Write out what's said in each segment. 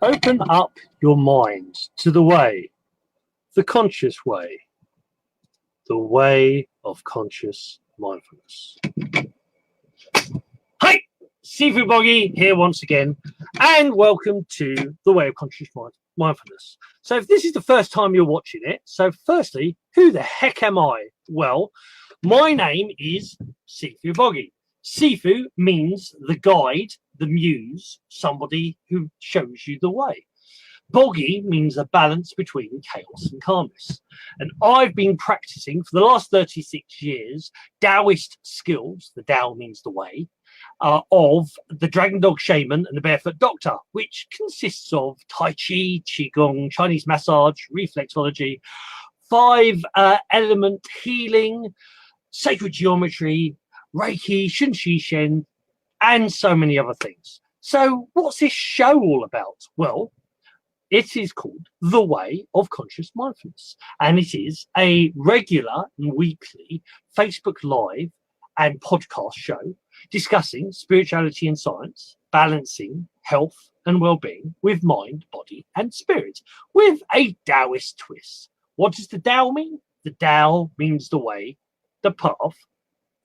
Open up your mind to the way, the conscious way, the way of conscious mindfulness. Hi, Seafood Boggy here once again, and welcome to the Way of Conscious Mindfulness. So if this is the first time you're watching it, so firstly, who the heck am I? Well, my name is Seafood Boggy. Sifu means the guide, the muse, somebody who shows you the way. Boggy means a balance between chaos and calmness. And I've been practicing for the last 36 years daoist skills, the Dao means the way, of the Dragon Dog Shaman and the Barefoot Doctor, which consists of Tai Chi, Qigong, Chinese massage, reflexology, 5-element healing, sacred geometry, Reiki, Shun Shi Shen, and so many other things. So what's this show all about? Well, it is called The Way of Conscious Mindfulness, and it is a regular and weekly Facebook Live and podcast show discussing spirituality and science, balancing health and well-being with mind, body, and spirit, with a Taoist twist. What does the Tao mean? The Tao means the way, the path,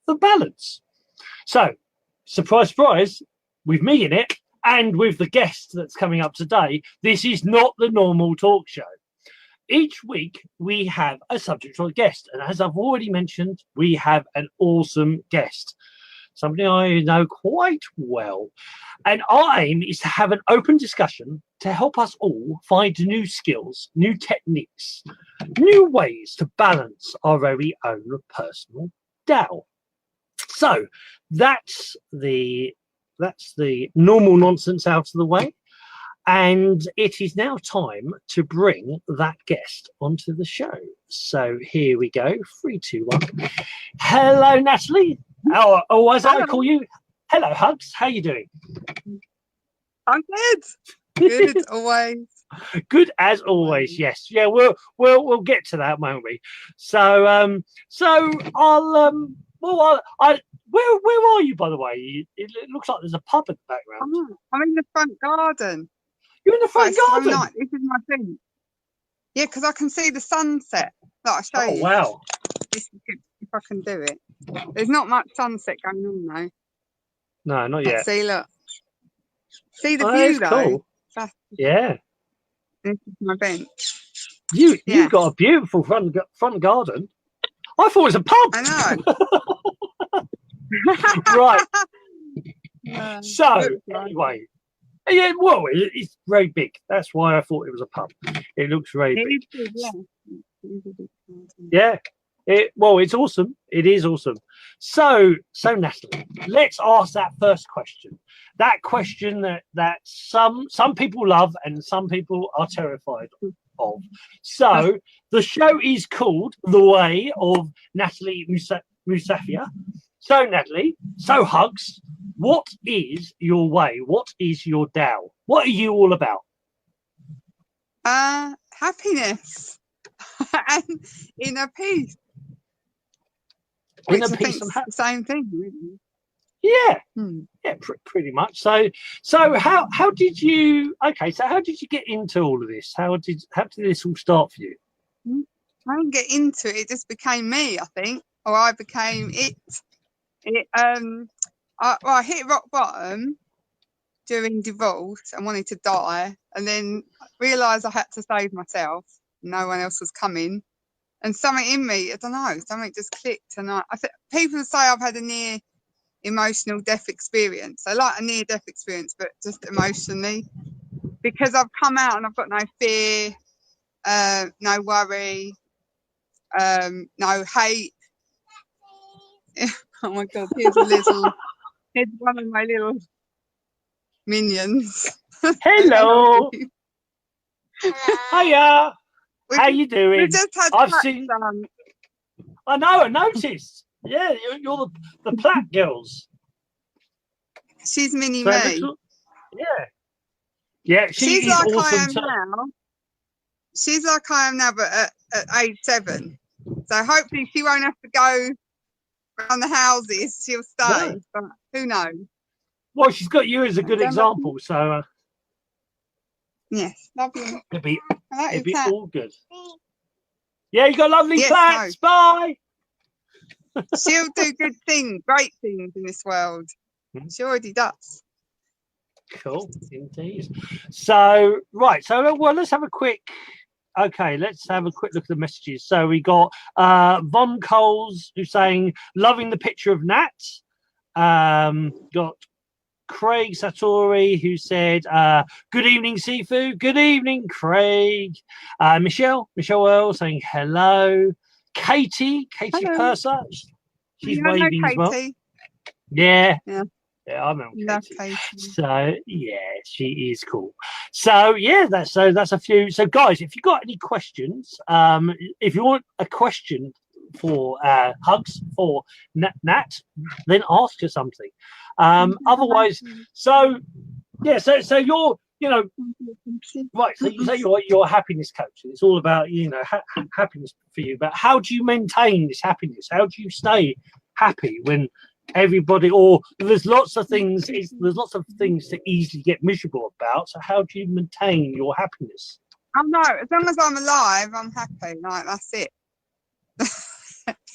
the balance. So, surprise, surprise, with me in it and with the guest that's coming up today, this is not the normal talk show. Each week we have a subject or a guest, and as I've already mentioned, we have an awesome guest, somebody I know quite well. And our aim is to have an open discussion to help us all find new skills, new techniques, new ways to balance our very own personal Tao. So that's the normal nonsense out of the way, and it is now time to bring that guest onto the show. So here we go. 3, 2, 1. Hello, Natalie. Oh, as I call you. Hello, Hugs. How you doing? I'm good. Good always. Good as always. Yes. Yeah. We'll get to that, won't we? So where are you, by the way? It looks like there's a pub in the background. I'm in the front garden. You're in the front garden? So nice. This is my thing. Yeah, because I can see the sunset that I show you. Oh, wow. This is good, if I can do it. There's not much sunset going on, though. No, not yet. See, look. See the view, though? Cool. Yeah. This is my bench. You've got a beautiful front garden. I thought it was a pub. I know. Right. So, anyway. Yeah, well, it's very big. That's why I thought it was a pub. It looks very big. It is, yeah. It's awesome. It is awesome. So Natalie, let's ask that first question. That question that some people love and some people are terrified of. So the show is called The Way of Natalie Musaphia. So Natalie, Hugs, what is your way? What is your Tao? What are you all about? Happiness and inner peace. Inner peace and the same thing, really. Yeah, yeah, pretty much. So how did you? Okay, so how did you get into all of this? How did this all start for you? I didn't get into it. It just became me, I think, or I became it. I hit rock bottom during divorce and wanted to die, and then realised I had to save myself. No one else was coming, and something in me, I don't know, something just clicked. And I think people say I've had a near emotional death experience. I like a near death experience, but just emotionally, because I've come out and I've got no fear, no worry, no hate. Oh my God, here's one of my little minions. Hello. Hiya. How you doing? We just had I've seen. I know. I noticed. Yeah, you're the Platt girls. She's mini so me. Yeah. She's like awesome I am now. She's like I am now, but at age 7. So hopefully she won't have to go around the houses. She'll stay, no. But who knows? Well, she's got you as a good example. So Yes, love you. It'd be all good. Yeah, you got lovely Yes, plants. Bye. She'll do good things, great things in this world. She already does. Cool, indeed. So, right. So, well, let's have a quick. Okay, let's have a quick look at the messages. So we got Von Coles who's saying loving the picture of Nat. Got Craig Satori who said good evening Sifu. Good evening Craig. Michelle Earl saying hello. Katie Hello. Purser, she's waving Katie. as well. Yeah, I remember Katie. So yeah, she is cool. So yeah, that's a few. So guys, if you got any questions, if you want a question for Hugs for Nat, then ask her something. Otherwise, so yeah, so you're right. So you say you're a happiness coach, and it's all about happiness for you. But how do you maintain this happiness? How do you stay happy when everybody, or there's lots of things to easily get miserable about? So how do you maintain your happiness? I know, as long as I'm alive, I'm happy. Like, that's it.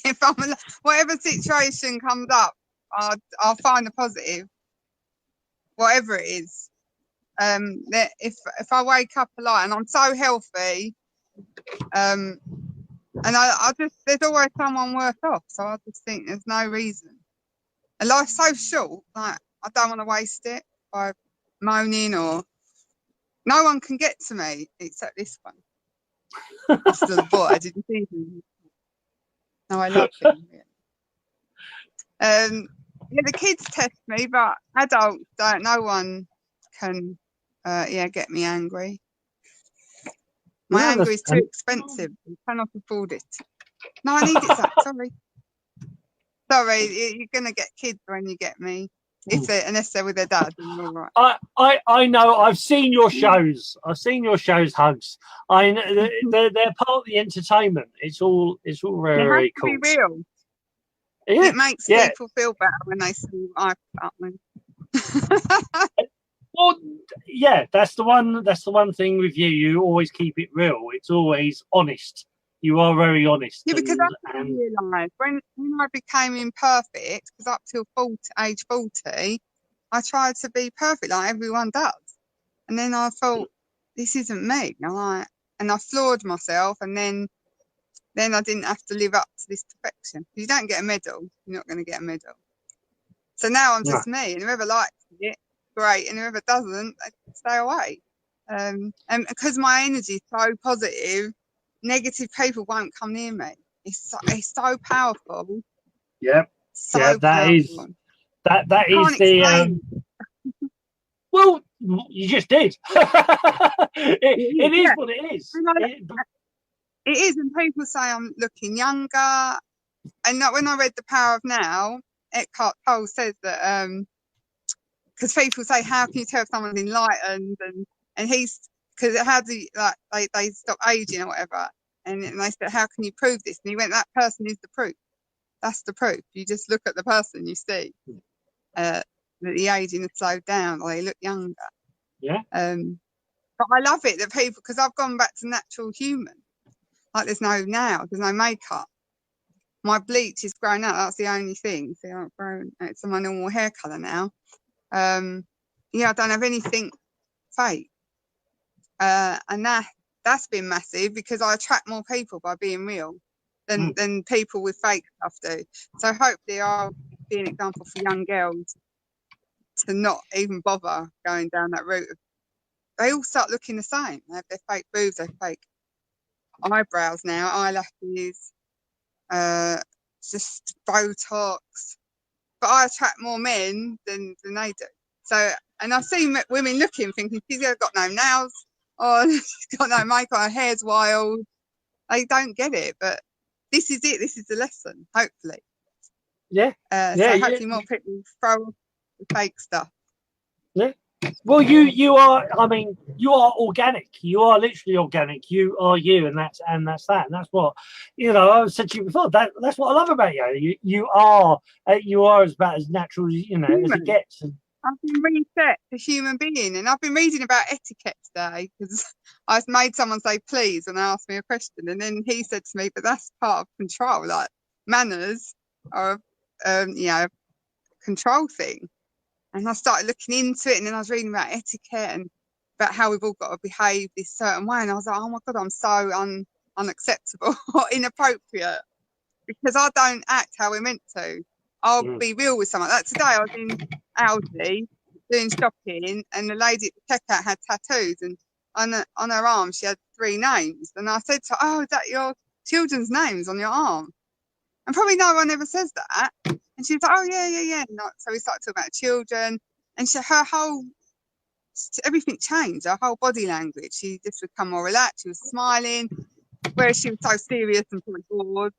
If I'm alive, whatever situation comes up, I'll find a positive, whatever it is. If I wake up alive and I'm so healthy, and I just, there's always someone worse off, so I just think there's no reason. And life's so short, like, I don't want to waste it by moaning, or no one can get to me except this one. This little boy, did you see him? No, I love him. Yeah, the kids test me, but adults don't. No one can, get me angry. My anger is too expensive. I cannot afford it. No, I need it, Zach. Sorry, you're gonna get kids when you get me. Unless they're with their dad, then you're all right. I know. I've seen your shows. Hugs. I know they're part of the entertainment. It's all very cool. Be real. Yeah. It makes people feel better when they see what I put up. Well, yeah, that's the one thing with you. You always keep it real. It's always honest. You are very honest. Yeah, because I realised when I became imperfect, because up till age 40, I tried to be perfect like everyone does. And then I thought, this isn't me. And I flawed myself, and then I didn't have to live up to this perfection. If you don't get a medal, you're not going to get a medal. So now I'm just me, and whoever likes it, great, and whoever doesn't, stay away. And because my energy is so positive, negative people won't come near me. It's so powerful. Yep. So that powerful. is the well, you just did. it is what it is. It is, and people say I'm looking younger. And when I read The Power of Now, Eckhart Tolle says that because people say, how can you tell if someone's enlightened? And he's, because how do you, like they stop aging or whatever? And they said, how can you prove this? And he went, that person is the proof. That's the proof. You just look at the person, you see that the aging has slowed down, or they look younger. Yeah. But I love it that people, because I've gone back to natural human. Like there's no makeup. My bleach is growing out. That's the only thing. See, I've grown. It's my normal hair colour now. I don't have anything fake. And that's been massive, because I attract more people by being real than people with fake stuff do. So hopefully I'll be an example for young girls to not even bother going down that route. They all start looking the same. They have their fake boobs, their fake eyebrows now, eyelashes, just Botox. But I attract more men than they do. So, and I've seen women looking, thinking she's got no nails on, she's got no makeup, her hair's wild. They don't get it, but this is it. This is the lesson, hopefully. Yeah. So hopefully more people throw off the fake stuff. Yeah. Well, you are. I mean, you are organic. You are literally organic. You are you, and that's that. And that's what I said to you before. That's what I love about you. You are as about as natural as as it gets. I've been reset to human being, and I've been reading about etiquette today because I made someone say please when they asked me a question, and then he said to me, "But that's part of control. Like manners are, control thing." And I started looking into it, and then I was reading about etiquette and about how we've all got to behave this certain way, and I was like, "Oh my God, I'm so unacceptable or inappropriate because I don't act how we're meant to." I'll be real with someone. Like today, I was in Aldi doing shopping, and the lady at the checkout had tattoos, and on her arm she had 3 names. And I said to her, "Oh, is that your children's names on your arm?" And probably no one ever says that. And she was like, "Oh yeah." And so we started talking about children, and her whole everything changed. Her whole body language. She just become more relaxed. She was smiling, whereas she was so serious and probably bored.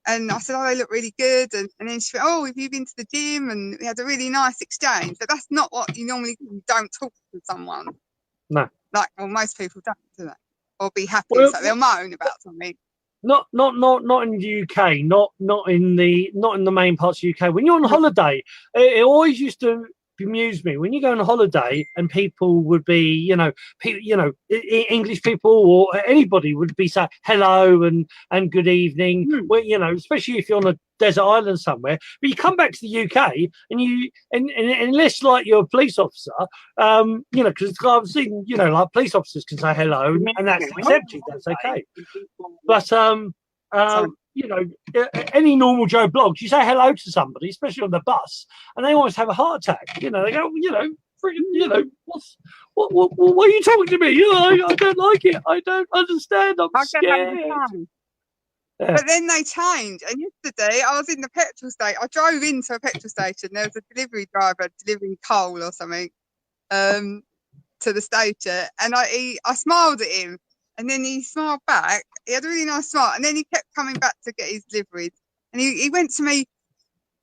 And I said, "Oh, they look really good." And then she went, "Oh, have you been to the gym?" And we had a really nice exchange. But that's not what you normally do. You don't talk to someone. No. Like, well, most people don't, do they? Or be happy. Well, so they'll moan about something. Not in the UK. Not in the main parts of the UK. When you're on holiday, it always used to amuse me when you go on a holiday and people would be, English people or anybody would be saying hello and good evening. Well, especially if you're on a desert island somewhere. But you come back to the UK and unless like you're a police officer, because I've seen, like police officers can say hello and that's accepted. That's okay. But any normal Joe Blogs, you say hello to somebody, especially on the bus, and they always have a heart attack. They go, what are you talking to me? I don't like it. I don't understand. I'm scared. Yeah. But then they change. And yesterday I was in the petrol station. I drove into a petrol station. There was a delivery driver delivering coal or something to the station, and I smiled at him. And then he smiled back. He had a really nice smile. And then he kept coming back to get his deliveries. And he went to me,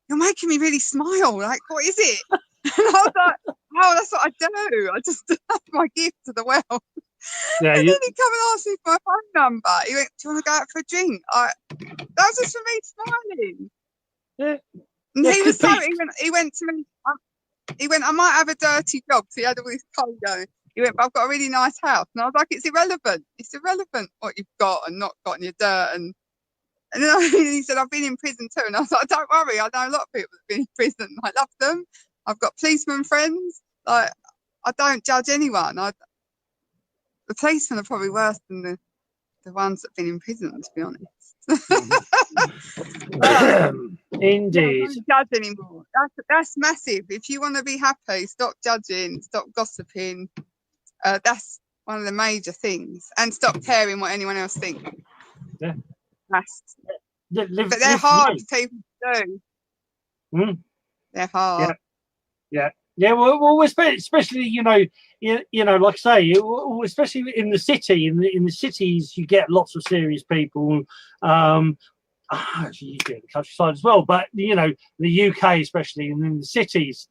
"You're making me really smile. Like, what is it?" And I was like, "Oh, that's what I do. That's my gift to the world." Yeah, and then he come and asked me for my phone number. He went, "Do you want to go out for a drink?" That was just for me smiling. Yeah. And he was he went to me, he went, "I might have a dirty job." So he had all this coal going. He went, "But I've got a really nice house." And I was like, "It's irrelevant. It's irrelevant what you've got and not got in your dirt." And then he said, "I've been in prison too." And I was like, "Don't worry. I know a lot of people that have been in prison. I love them. I've got policeman friends. Like, I don't judge anyone. The policemen are probably worse than the ones that have been in prison, to be honest." Indeed. Don't judge anymore. That's massive. If you want to be happy, stop judging, stop gossiping. That's one of the major things, and stop caring what anyone else thinks. Yeah. But they're hard for people to do. They're hard. Yeah. Well, especially like I say, especially in the city. In the cities, you get lots of serious people. Actually, you get the countryside as well, but the UK, especially, and in the cities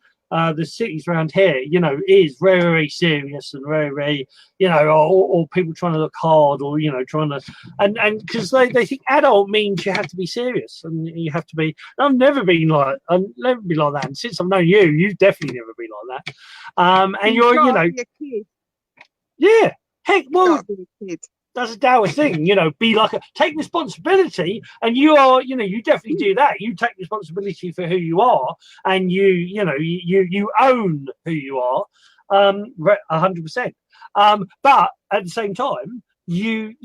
around here, is very, very serious and very, very, or people trying to look hard, or trying to, and because they think adult means you have to be serious and you have to be. I've never been like that, and since I've known you, you've definitely never been like that. And you're, be a kid. Yeah, heck, well, Be a kid. That's a daoist thing, be like take responsibility, and you are, you definitely do that. You take responsibility for who you are, and you own who you are, 100%. But at the same time, you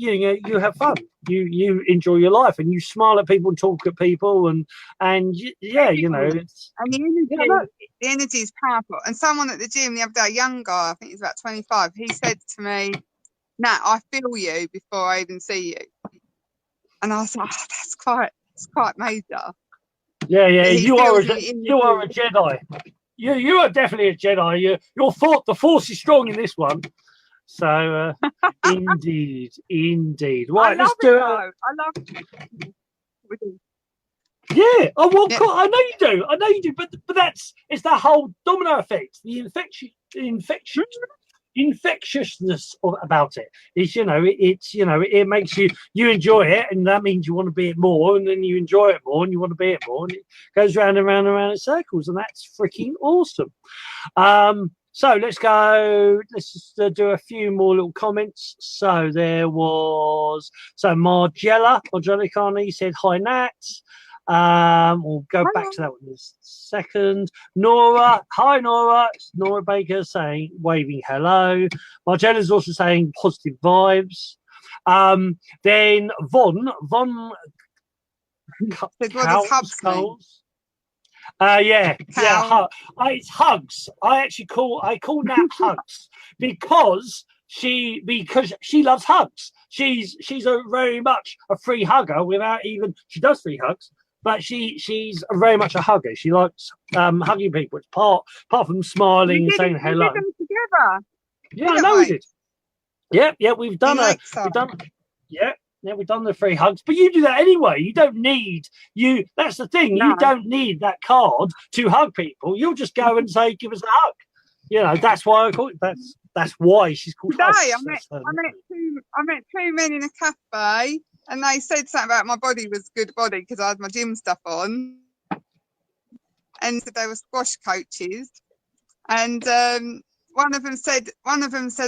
have fun. You enjoy your life, and you smile at people and talk at people, and it's and the energy is powerful. And someone at the gym the other day, a young guy, I think he's about 25, he said to me, "Nat, I feel you before I even see you." And I was like, that's quite major. Yeah. You are a Jedi. You are definitely a Jedi. The Force is strong in this one. So indeed. Right, let's do it. I love it. Yeah. Oh well, yeah. I know you do. But it's that whole domino effect, the infection. infectiousness about it. It's, it makes you enjoy it, and that means you want to be it more, and then you enjoy it more, and you want to be it more, and it goes round and round and round in circles, and that's freaking awesome. So let's just do a few more little comments. So there was, Margella Carney said, hi, Nat. We'll go back to that one in a second. Nora, hi, Nora. It's Nora Baker saying, waving hello. Margella's also saying positive vibes. Then Von Coles. It's hugs. I call Nat hugs because she loves hugs. She's a very much a free hugger she does free hugs, but she's very much a hugger. She likes hugging people. It's apart from smiling and saying hello. We did them together. Yeah, I know we did. Yeah, we've done we've done the free hugs, but you do that anyway. You don't need that's the thing. No. You don't need that card to hug people. You'll just go and say, give us a hug. That's why I call it. That's why she's called. Today I met two men in a cafe, and they said something about my body was good body because I had my gym stuff on, and they were squash coaches. And one of them said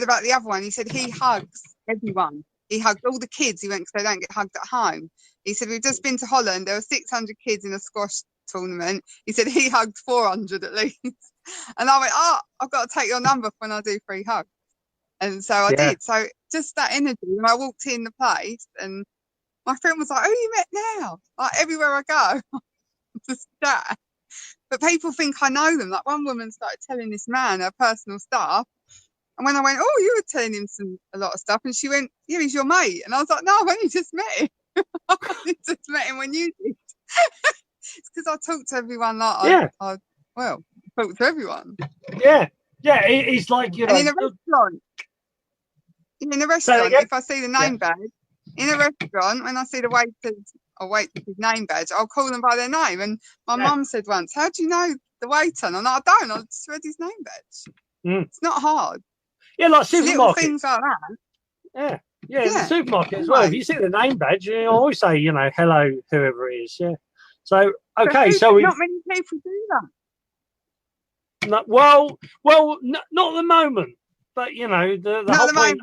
about the other one. He said he hugs everyone. He hugged all the kids. He went because they don't get hugged at home. He said, we've just been to Holland. There were 600 kids in a squash tournament. He said he hugged 400 at least. And I went, I've got to take your number when I do free hugs. And so I did. So just that energy. When I walked in the place, and my friend was like, who you met now? Like everywhere I go, just that. But people think I know them. Like one woman started telling this man her personal stuff. And when I went, oh, you were telling him a lot of stuff, and she went, yeah, he's your mate. And I was like, no, I've only just met him. I only just met him when you did. It's because I talk to everyone like I talk to everyone. Yeah, it's like, And in a restaurant, if I see the name badge, in a restaurant, when I see the waiter's name badge, I'll call them by their name. And my mum said once, how do you know the waiter? And I'm like, I don't. I just read his name badge. It's not hard. Yeah, like supermarkets. Little things like that. Yeah, in the supermarket as well. If you see the name badge, you always say, hello, whoever it is. Yeah. So, okay, not many people do that. Not at the moment. But, the whole point.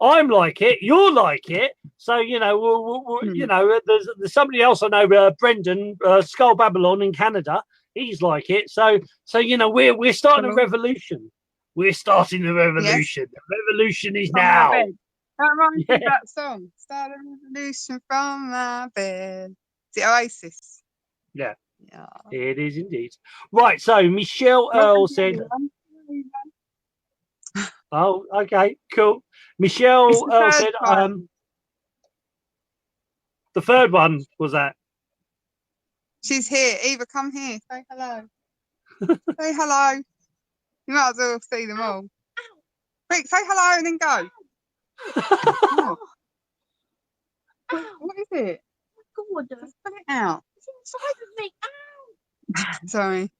I'm like it. You're like it. So, there's somebody else I know, Brendan, Skull Babylon in Canada. He's like it. So we're starting a revolution. We're starting the revolution. Yes. The revolution is now. That reminds me of that song. Start a revolution from my bed. The Oasis. Yeah. It is indeed. Right. So Michelle Earl said. Oh, okay, cool. Michelle Earl said. The third one was that. She's here. Eva, come here. Say hello. Say hello. You might as well see them all. Quick, say hello and then go. What is it? God, just put it out. It's inside of me. Ow. Sorry.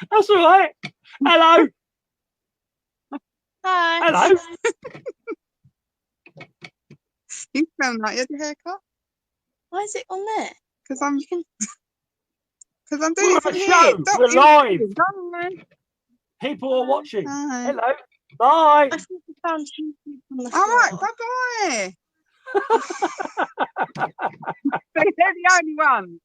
That's all right. Hello. Hi. Hello. You smell like you had your hair cut. Why is it on there? Because I'm doing it from here. We're live. People are watching. Hi. Hello. Bye. I think we found two people on the floor. All right. Bye-bye. They're the only one.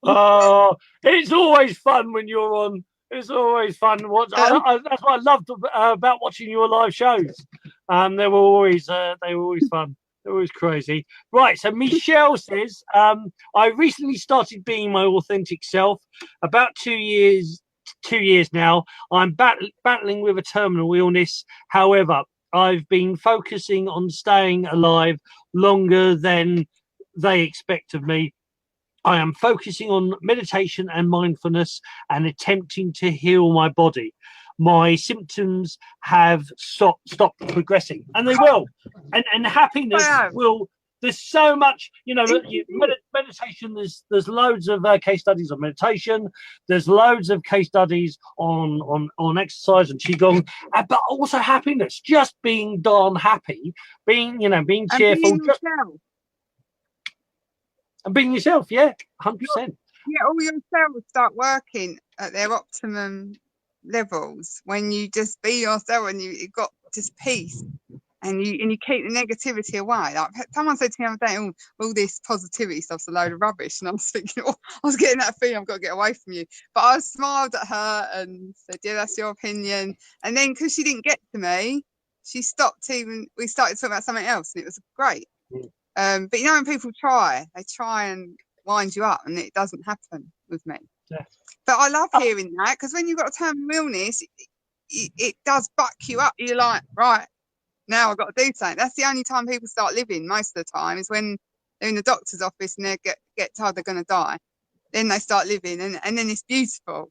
Oh, it's always fun when you're on. It's always fun to watch. That's what I loved about watching your live shows. They were always fun. They're always crazy. Right. So Michelle says, I recently started being my authentic self. About 2 years now. I'm battling with a terminal illness. However, I've been focusing on staying alive longer than they expect of me. I am focusing on meditation and mindfulness and attempting to heal my body. My symptoms have stopped progressing, and they will. And happiness will There's so much, It meditation. There's loads of case studies on meditation. There's loads of case studies on exercise and qigong, but also happiness. Just being darn happy, being cheerful, being yourself. And being yourself. Yeah, 100%. Yeah, all your cells start working at their optimum levels when you just be yourself and you've got just peace. And you keep the negativity away. Like someone said to me the other day, all this positivity stuff's a load of rubbish. And I was thinking, I was getting that feeling, I've got to get away from you. But I smiled at her and said, yeah, that's your opinion. And then because she didn't get to me, we started talking about something else, and it was great. But when people they try and wind you up, and it doesn't happen with me. Yeah. But I love hearing that, because when you've got a terminal illness, it does buck you up. You're like, right, now I've got to do something. That's the only time people start living most of the time, is when they're in the doctor's office and they get told they're going to die. Then they start living, and then it's beautiful.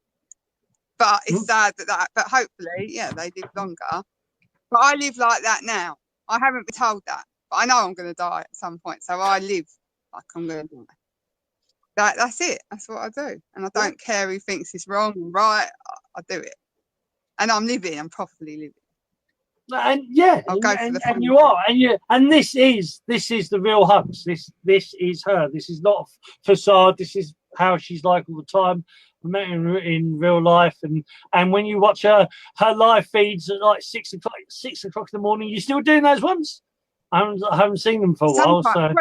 But it's sad that but hopefully, yeah, they live longer. But I live like that now. I haven't been told that, but I know I'm going to die at some point. So I live like I'm going to die. That's it. That's what I do. And I don't care who thinks it's wrong or right. I do it. And I'm properly living. And I'll go for the fun. and you are, and this is the real Hugs. This is her. This is not a facade. This is how she's like all the time. I met her in real life, and when you watch her live feeds at like 6 o'clock in the morning, you're still doing those ones. I haven't seen them for a while. So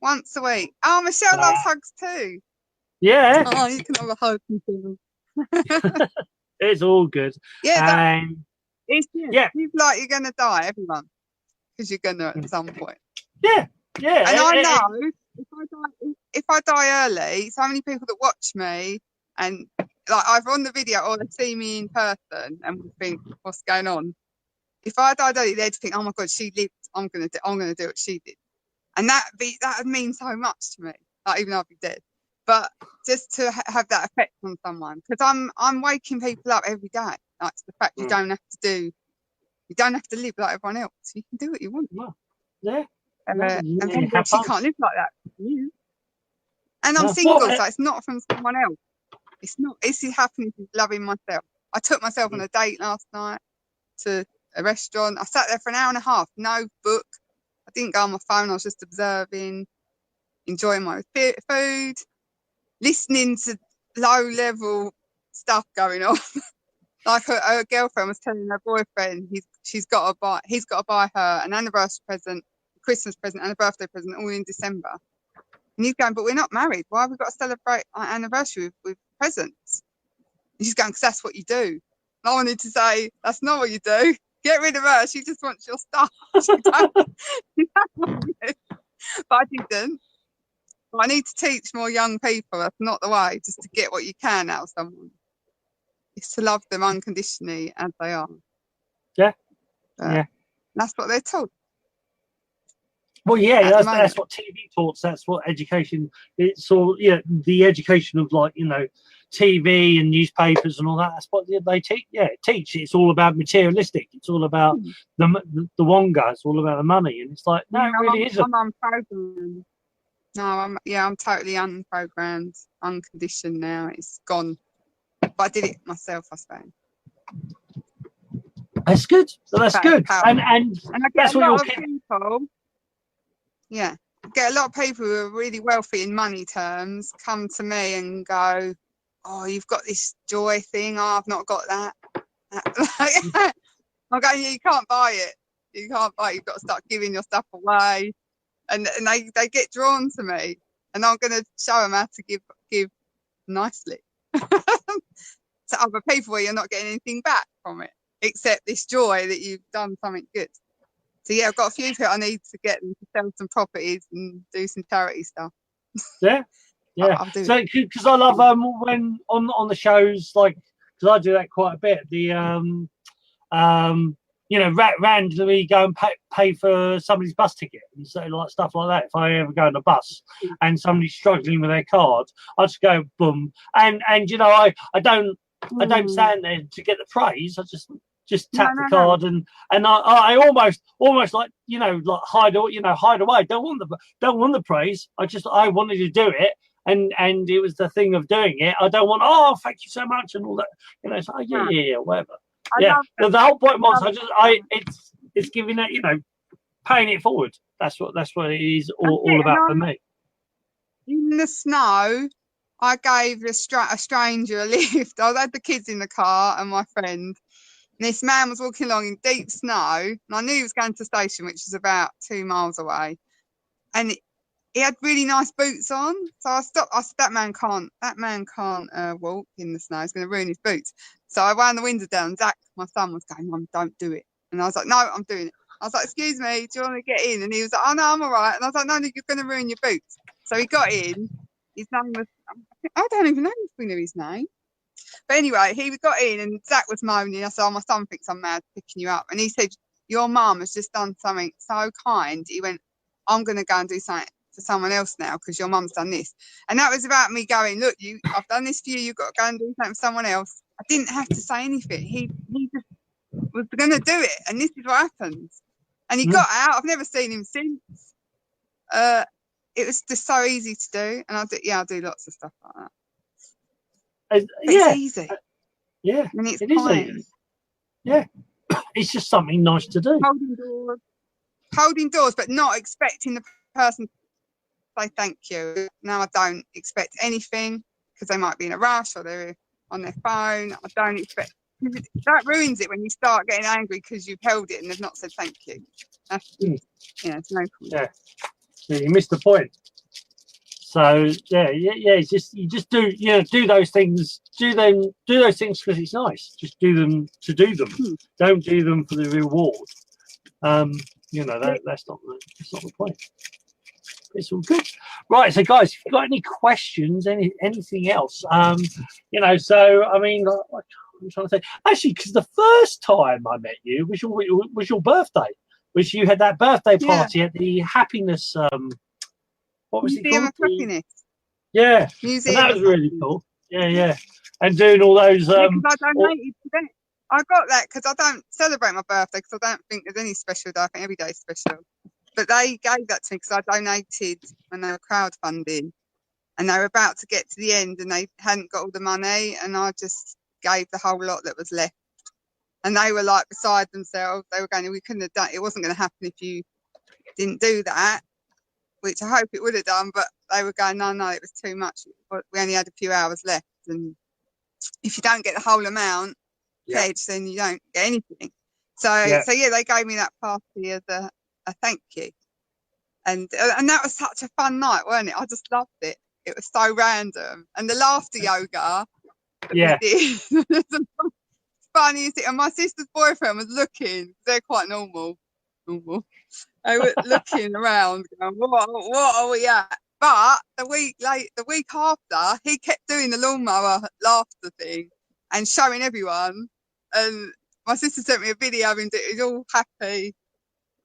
once a week. Oh, Michelle loves hugs too. Yeah. Oh, you can have a hug, Michelle. It's all good. Yeah. It's yeah. You're like you're gonna die, everyone, because you're gonna at some point. Yeah. And I know if I die early, so many people that watch me and like either on the video or they see me in person and will think, what's going on? If I died early, they'd think, oh my God, she lived. I'm gonna do what she did, and that would mean so much to me. Like even though I'd be dead, but just to have that effect on someone, because I'm waking people up every day. Like the fact you don't have to live like everyone else. You can do what you want. Yeah. And people actually can't live like that. Yeah. And I'm single, so it's not from someone else. It's not. It's happening from loving myself. I took myself on a date last night to a restaurant. I sat there for an hour and a half, no book. I didn't go on my phone. I was just observing, enjoying my food, listening to low-level stuff going on. Like her girlfriend was telling her boyfriend he's got to buy her an anniversary present, Christmas present, and a birthday present all in December. And he's going, but we're not married. Why have we got to celebrate our anniversary with presents? And she's going, because that's what you do. And I wanted to say, that's not what you do. Get rid of her. She just wants your stuff. She don't want you. But I didn't. But I need to teach more young people. That's not the way, just to get what you can out of someone. It's to love them unconditionally as they are. Yeah. That's what they're told. Well, yeah, that's what TV taught. That's what education. It's all the education of TV and newspapers and all that. That's what they teach. Yeah, teach. It's all about materialistic. It's all about the wonga. It's all about the money. And it's like, no, it really isn't. I'm unprogrammed. No, I'm totally unprogrammed, unconditioned now. It's gone. But I did it myself, I suppose. That's good. So that's good. And I get that's a what lot of people. Yeah, I get a lot of people who are really wealthy in money terms come to me and go, "Oh, you've got this joy thing. Oh, I've not got that." I'm going, you can't buy it. You can't buy it. You've got to start giving your stuff away. And they get drawn to me, and I'm going to show them how to give nicely to other people where you're not getting anything back from it except this joy that you've done something good. So yeah, I've got a few people I need to get them to sell some properties and do some charity stuff. Yeah. So because I love when on the shows, like, because I do that quite a bit. The randomly go and pay for somebody's bus ticket and so like stuff like that. If I ever go on a bus and somebody's struggling with their card, I just go boom. And I don't stand there to get the praise. I just just tap No, the no, no. card, and I almost like, you know, like hide away. Don't want the praise. I wanted to do it, and it was the thing of doing it. I don't want, oh, thank you so much and all that, you know. So yeah, whatever. I Yeah, love the whole point was love it's giving it, you know, paying it forward. That's what it is all it, about and for me. in the snow, I gave a stranger a lift. I had the kids in the car and my friend. And this man was walking along in deep snow, and I knew he was going to the station, which is about 2 miles away. And he had really nice boots on, so I stopped. I said, "That man can't walk in the snow. He's going to ruin his boots." So I wound the window down. And Zach, my son, was going, "Mum, don't do it." And I was like, "No, I'm doing it." I was like, "Excuse me, do you want to get in?" And he was like, "Oh no, I'm all right." And I was like, "No, you're going to ruin your boots." So he got in. His name was, I don't even know if we knew his name. But anyway, he got in and Zach was moaning. I said, "Oh, my son thinks I'm mad picking you up." And he said, "Your mum has just done something so kind." He went, "I'm going to go and do something for someone else now because your mum's done this." And that was about me going, "Look, I've done this for you. You've got to go and do something for someone else." I didn't have to say anything. He just was going to do it. And this is what happens. And he got out. I've never seen him since. It was just so easy to do. And I do lots of stuff like that. It's easy. Yeah, and it's it is kind. easy. Yeah, it's just something nice to do. Holding doors, but not expecting the person to say thank you. No, I don't expect anything because they might be in a rush or they're on their phone. I don't expect. That ruins it when you start getting angry because you've held it and they've not said thank you. That's, it's no point. Yeah, you missed the point. So it's just you do those things, do those things because it's nice. Just do them to do them. Don't do them for the reward. That's not the point. It's all good. Right, so guys, if you've got any questions, anything else, so I mean, I'm trying to think. Actually, because the first time I met you was your birthday, which you had that birthday party at the happiness. What was it Museum called? of Happiness. Yeah, Museum and that was really Happiness. cool. Yeah, and doing all those. I donated to them. I got that because I don't celebrate my birthday because I don't think there's any special day. I think every day is special. But they gave that to me because I donated when they were crowdfunding, and they were about to get to the end and they hadn't got all the money, and I just gave the whole lot that was left. And they were like beside themselves. They were going, "We couldn't have done. It wasn't going to happen if you didn't do that." Which I hope it would have done, but they were going, no, it was too much. We only had a few hours left, and if you don't get the whole amount pledged, then you don't get anything. So they gave me that party as a thank you, and that was such a fun night, wasn't it? I just loved it. It was so random, and the laughter yoga that we did. Funniest thing, and my sister's boyfriend was looking. They're quite normal. They were looking around, going, what are we at? But the week after, he kept doing the lawnmower laughter thing and showing everyone. And my sister sent me a video of him. He was all happy.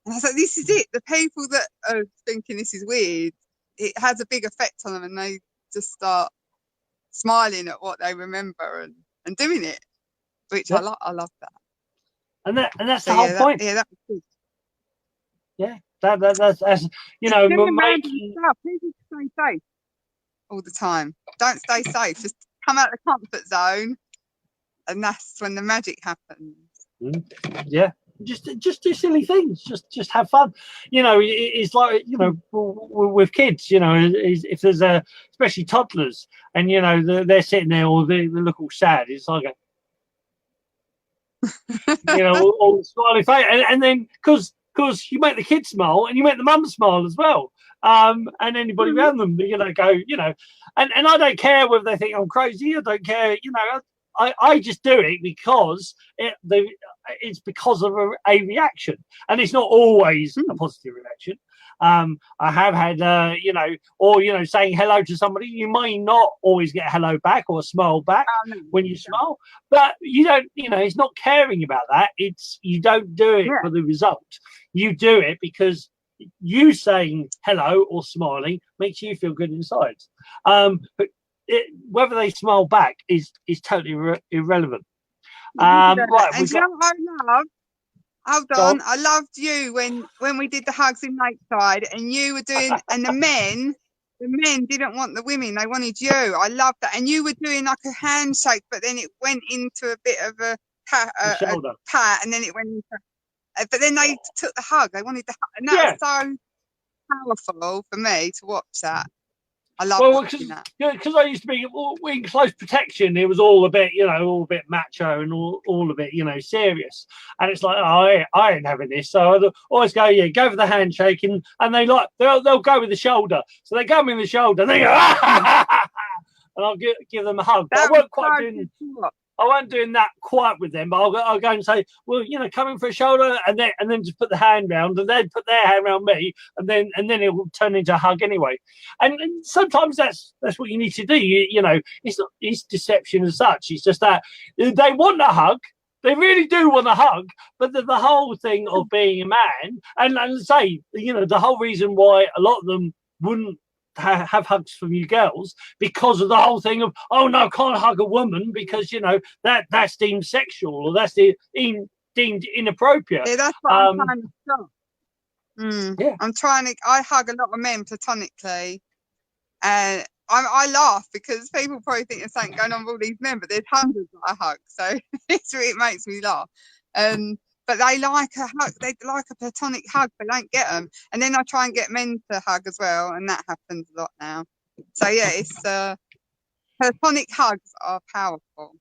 And I was like, this is it. The people that are thinking this is weird, it has a big effect on them, and they just start smiling at what they remember and doing it, which I love that. And that's the whole point. That was good. Yeah, that's making people stay safe all the time. Don't stay safe. Just come out of the comfort zone, and that's when the magic happens. Yeah, just do silly things. Just have fun. It's like with kids. If there's especially toddlers, and they're sitting there or they look all sad. It's like all smiley face, and then because you make the kids smile and you make the mum smile as well, and anybody around them, go, and I don't care whether they think I'm crazy. I don't care, I just do it because it's because of a reaction, and it's not always a positive reaction. I have had, saying hello to somebody. You may not always get a hello back or a smile back when you smile, but you don't, it's not caring about that. You don't do it for the result. You do it because you saying hello or smiling makes you feel good inside. But whether they smile back is totally irrelevant. Right, And we've do you got. know what I love? Hold Go on. on, I loved you when we did the hugs in Lakeside, and you were doing, and the men didn't want the women; they wanted you. I loved that, and you were doing like a handshake, but then it went into a bit of a The shoulder. pat, and then it went into. But then they took the hug. They wanted the hug, and that Yeah. was so powerful for me to watch that. I love Well, watching that. because I used to be in close protection, it was all a bit, all a bit macho and all of it, serious. And it's like, oh, I ain't having this. So I always go, yeah, go for the handshake, and they'll go with the shoulder. So they go in the shoulder, and they go, and I'll give them a hug. But I won't quite doing. I wasn't doing that quite with them, but I'll go and say, well, come in for a shoulder, and then just put the hand round, and then put their hand around me, and then it will turn into a hug anyway. And sometimes that's what you need to do. It's deception as such. It's just that they want a hug. They really do want a hug, but the whole thing of being a man, and say, the whole reason why a lot of them wouldn't have hugs from you girls, because of the whole thing of, oh no, can't hug a woman because that's deemed sexual, or that's deemed inappropriate. Yeah, that's what I'm trying to stop. Yeah. I hug a lot of men platonically, and I laugh because people probably think there's something going on with all these men, but there's hundreds that I hug, so it makes me laugh. But they like a hug. They like a platonic hug. They don't get them. And then I try and get men to hug as well, and that happens a lot now. So yeah, it's platonic hugs are powerful,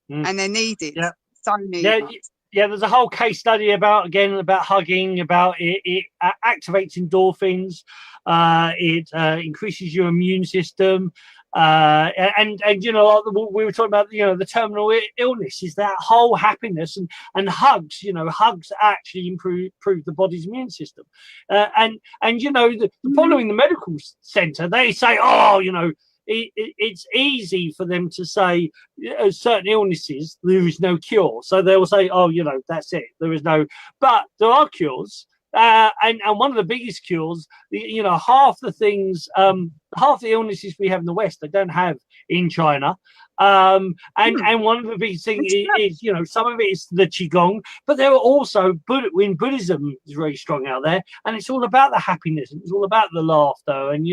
and they're needed. Yeah. So needed. Yeah. There's a whole case study about hugging. About it activates endorphins. It increases your immune system. And we were talking about the terminal illness is that whole happiness, and hugs actually improve the body's immune system, and following the medical center, they say, it's easy for them to say certain illnesses there is no cure, so they will say, that's it, there is no, but there are cures. And one of the biggest cures, half the things, half the illnesses we have in the West, they don't have in China. And one of the biggest things is, some of it is the Qigong, but there are also Buddhism is very strong out there, and it's all about the happiness, and it's all about the laughter, and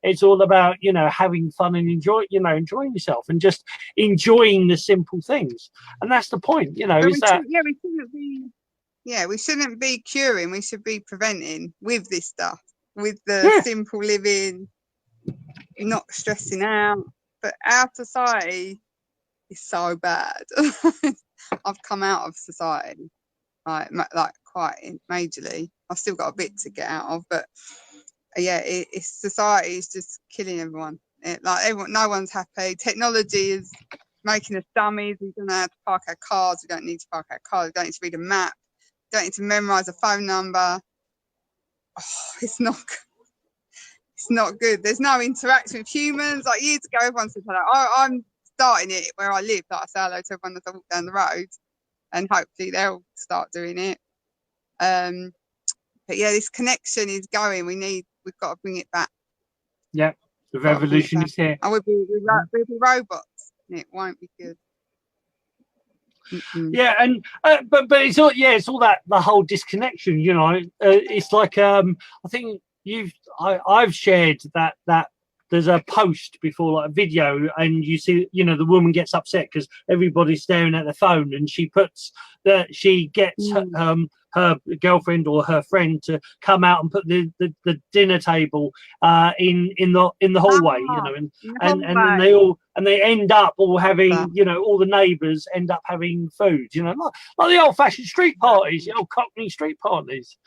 it's all about having fun and enjoying yourself, and just enjoying the simple things, and that's the point. We shouldn't be curing. We should be preventing with this stuff, with the simple living, not stressing out. But our society is so bad. I've come out of society, like quite majorly. I've still got a bit to get out of, but it's society is just killing everyone. No one's happy. Technology is making us dummies. We don't know how to park our cars. We don't need to park our cars. We don't need to read a map. Don't need to memorize a phone number. Oh, it's not good. There's no interaction with humans. Like years ago, everyone said hello. I'm starting it where I live. Like I say hello to everyone as I walk down the road, and hopefully they'll start doing it. But yeah, this connection is going. We've got to bring it back. Yeah, the revolution is here. And we'll be robots, and it won't be good. Yeah, and but it's all that the whole disconnection. It's like I think I've shared that there's a post before, like a video, and you see the woman gets upset because everybody's staring at their phone, and she puts that she gets her girlfriend or her friend to come out and put the dinner table in the hallway, and they end up all having all the neighbours end up having food, like the old-fashioned street parties, the old Cockney street parties.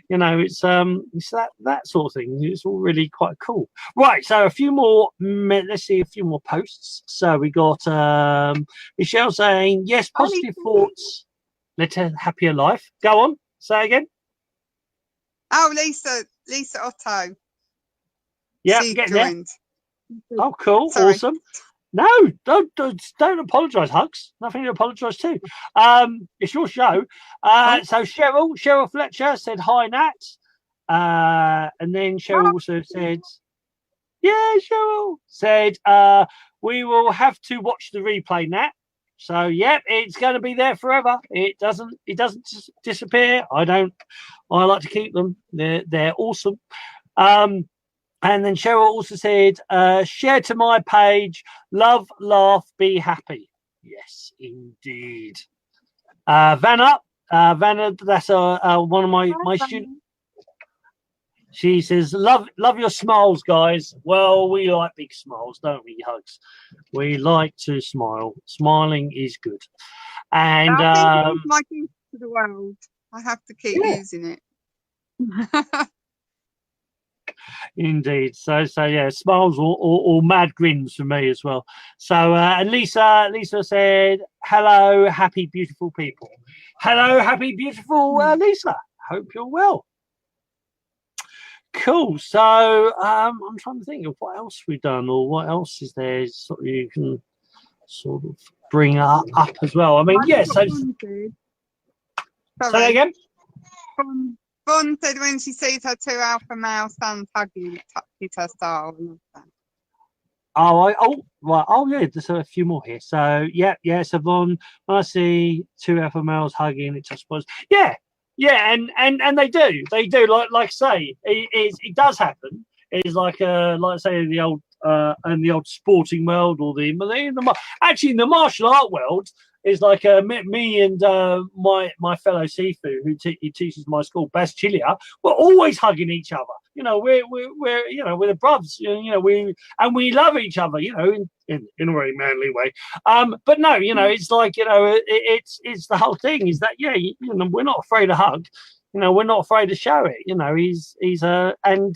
It's that sort of thing. It's all really quite cool. Right, so let's see a few more posts. So we got Michelle saying, yes, positive thoughts led to happier life. Go on, say again. Oh, Lisa Otto. Yeah, getting there. Oh, cool. Sorry. Awesome. No, don't apologise, Hugs. Nothing to apologise to. It's your show. So Cheryl Fletcher said hi, Nat. And then Cheryl also said, yeah, Cheryl said, we will have to watch the replay, Nat. So yeah, it's going to be there forever. It doesn't disappear. I like to keep them. They're awesome. And then Cheryl also said, share to my page, love, laugh, be happy. Yes, indeed. Vanna, that's one of my students. She says, love your smiles, guys. Well, we like big smiles, don't we, Hugs? We like to smile. Smiling is good. And I think it's my gift to the world. I have to keep using it. Indeed. So yeah, smiles or mad grins for me as well. So and Lisa said, hello, happy, beautiful people. Hello, happy, beautiful Lisa. Hope you're well. Cool. So I'm trying to think of what else we've done, or what else is there sort of you can sort of bring up as well. I mean, yes. So say that again. Bon said when she sees her 2 alpha male sons hugging, it touches her soul. Oh yeah, there's a few more here. So yeah. So Von, when I see 2 alpha males hugging, it just was and they do like say it does happen. It's like say in the old sporting world, or in the martial art world. Is like me and my fellow Sifu who teaches my school, Bas Chilia, we're always hugging each other. You know, we're we're the brothers. You know, we love each other. You know, in a very manly way. But no, it's like it's the whole thing. Is that we're not afraid to hug. We're not afraid to show it. And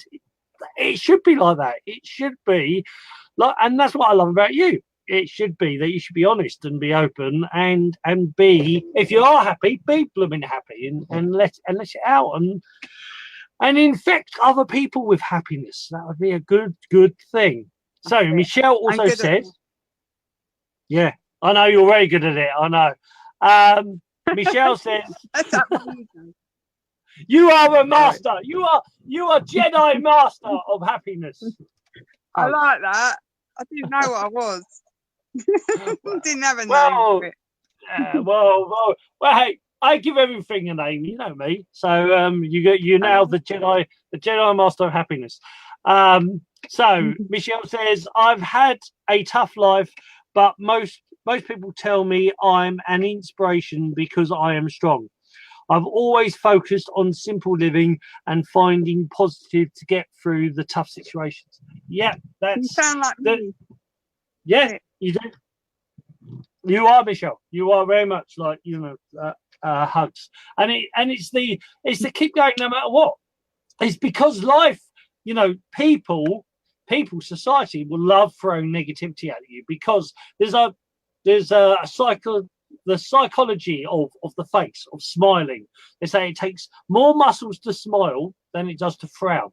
it should be like that. It should be like, and that's what I love about you. It should be that you should be honest and be open and be, if you are happy, be blooming happy and let it out and infect other people with happiness. That would be a good thing. So Michelle also said, yeah, I know you're very good at it. I know. Michelle says, you are a master. You are Jedi master of happiness. I like that. I didn't know what I was. Didn't have a name for it. Well, hey, I give everything a name. You know me. So you now the Jedi Master of Happiness. So Michelle says, I've had a tough life, but most people tell me I'm an inspiration because I am strong. I've always focused on simple living and finding positive to get through the tough situations. Yeah, You sound like me. Yeah, you do. You are, Michelle. You are very much like Hugs, and it's the keep going no matter what. It's because life, people, society will love throwing negativity at you because there's a cycle. The psychology of the face, of smiling. They say it takes more muscles to smile than it does to frown.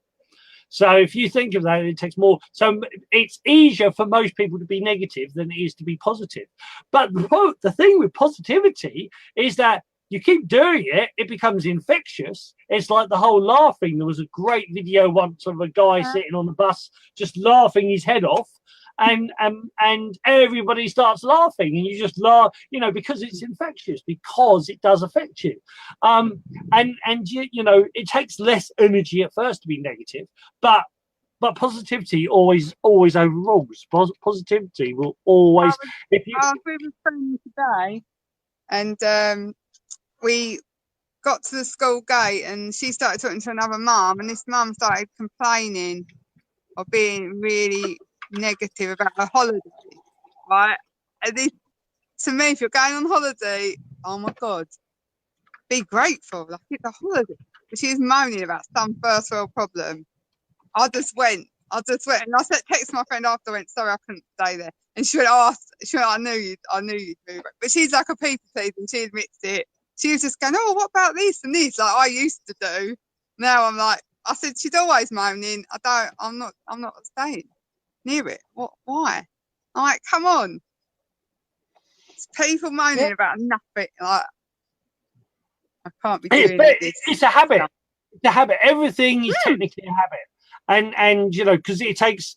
So if you think of that, it takes more. So it's easier for most people to be negative than it is to be positive. But the thing with positivity is that you keep doing it, it becomes infectious. It's like the whole laughing. There was a great video once of a guy sitting on the bus just laughing his head off. And everybody starts laughing, and you just laugh, because it's infectious, because it does affect you. It takes less energy at first to be negative, but positivity always overrules. Positivity will always. I was with a friend today, and we got to the school gate, and she started talking to another mum, and this mum started complaining or being really negative about her holiday, right? And this, to me, if you're going on holiday, oh my God, be grateful, like it's a holiday. But she was moaning about some first world problem. I just went, and I said, text my friend after, I went, sorry, I couldn't stay there. And she went, I knew you'd move. But she's like a people pleaser, and she admits it. She was just going, oh, what about this and this, like I used to do. Now I'm like, I said, she's always moaning. I'm not staying near it. What? Why? I'm like, come on. It's people moaning about nothing. Like, I can't be doing this. It's a habit. It's a habit. Everything is technically a habit. and you know, because it takes